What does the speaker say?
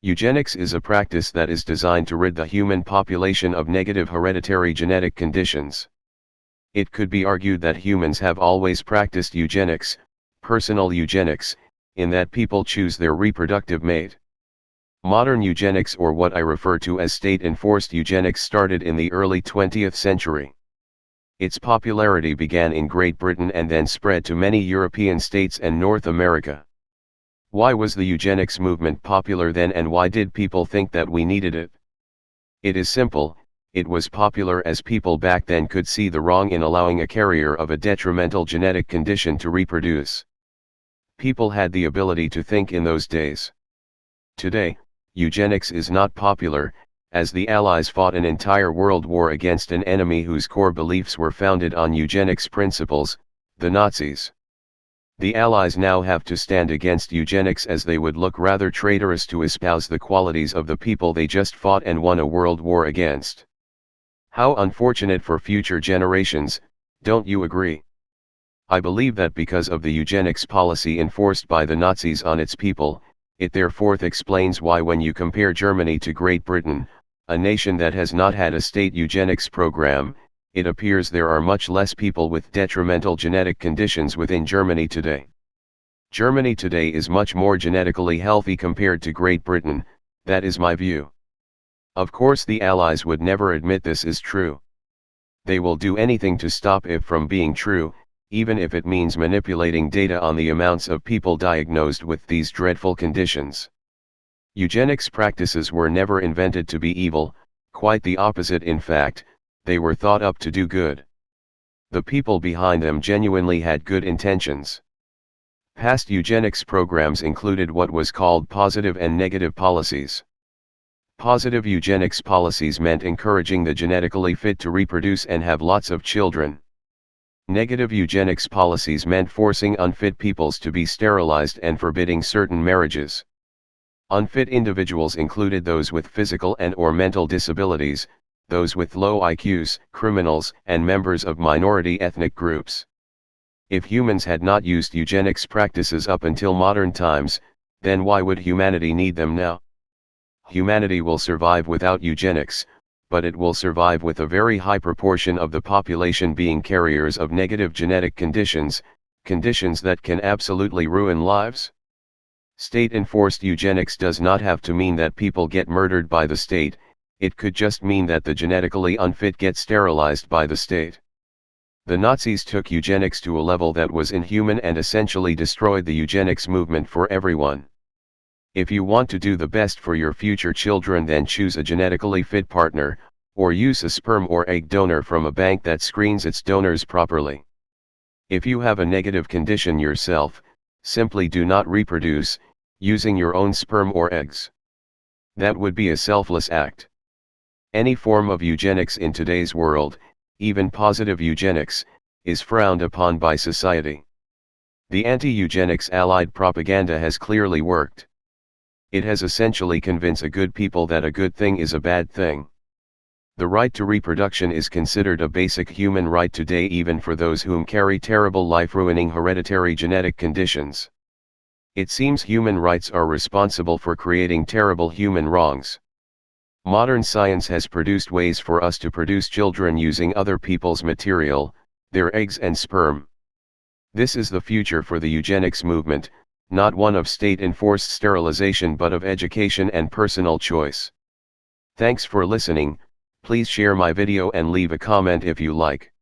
Eugenics is a practice that is designed to rid the human population of negative hereditary genetic conditions. It could be argued that humans have always practiced eugenics, personal eugenics, in that people choose their reproductive mate. Modern eugenics, or what I refer to as state-enforced eugenics, started in the early 20th century. Its popularity began in Great Britain and then spread to many European states and North America. Why was the eugenics movement popular then, and why did people think that we needed it? It is simple. It was popular as people back then could see the wrong in allowing a carrier of a detrimental genetic condition to reproduce. People had the ability to think in those days. Today, eugenics is not popular, as the Allies fought an entire world war against an enemy whose core beliefs were founded on eugenics principles, the Nazis. The Allies now have to stand against eugenics, as they would look rather traitorous to espouse the qualities of the people they just fought and won a world war against. How unfortunate for future generations, don't you agree? I believe that because of the eugenics policy enforced by the Nazis on its people, it therefore explains why when you compare Germany to Great Britain, a nation that has not had a state eugenics program, it appears there are much less people with detrimental genetic conditions within Germany today. Germany today is much more genetically healthy compared to Great Britain, that is my view. Of course, the Allies would never admit this is true. They will do anything to stop it from being true, even if it means manipulating data on the amounts of people diagnosed with these dreadful conditions. Eugenics practices were never invented to be evil, quite the opposite. In fact, they were thought up to do good. The people behind them genuinely had good intentions. Past eugenics programs included what was called positive and negative policies. Positive eugenics policies meant encouraging the genetically fit to reproduce and have lots of children. Negative eugenics policies meant forcing unfit peoples to be sterilized and forbidding certain marriages. Unfit individuals included those with physical and/or mental disabilities, those with low IQs, criminals, and members of minority ethnic groups. If humans had not used eugenics practices up until modern times, then why would humanity need them now? Humanity will survive without eugenics, but it will survive with a very high proportion of the population being carriers of negative genetic conditions, conditions that can absolutely ruin lives. State-enforced eugenics does not have to mean that people get murdered by the state. It could just mean that the genetically unfit get sterilized by the state. The Nazis took eugenics to a level that was inhuman and essentially destroyed the eugenics movement for everyone. If you want to do the best for your future children, then choose a genetically fit partner, or use a sperm or egg donor from a bank that screens its donors properly. If you have a negative condition yourself, simply do not reproduce, using your own sperm or eggs. That would be a selfless act. Any form of eugenics in today's world, even positive eugenics, is frowned upon by society. The anti-eugenics allied propaganda has clearly worked. It has essentially convinced a good people that a good thing is a bad thing. The right to reproduction is considered a basic human right today, even for those whom carry terrible life-ruining hereditary genetic conditions. It seems human rights are responsible for creating terrible human wrongs. Modern science has produced ways for us to produce children using other people's material, their eggs and sperm. This is the future for the eugenics movement, not one of state-enforced sterilization but of education and personal choice. Thanks for listening. Please share my video and leave a comment if you like.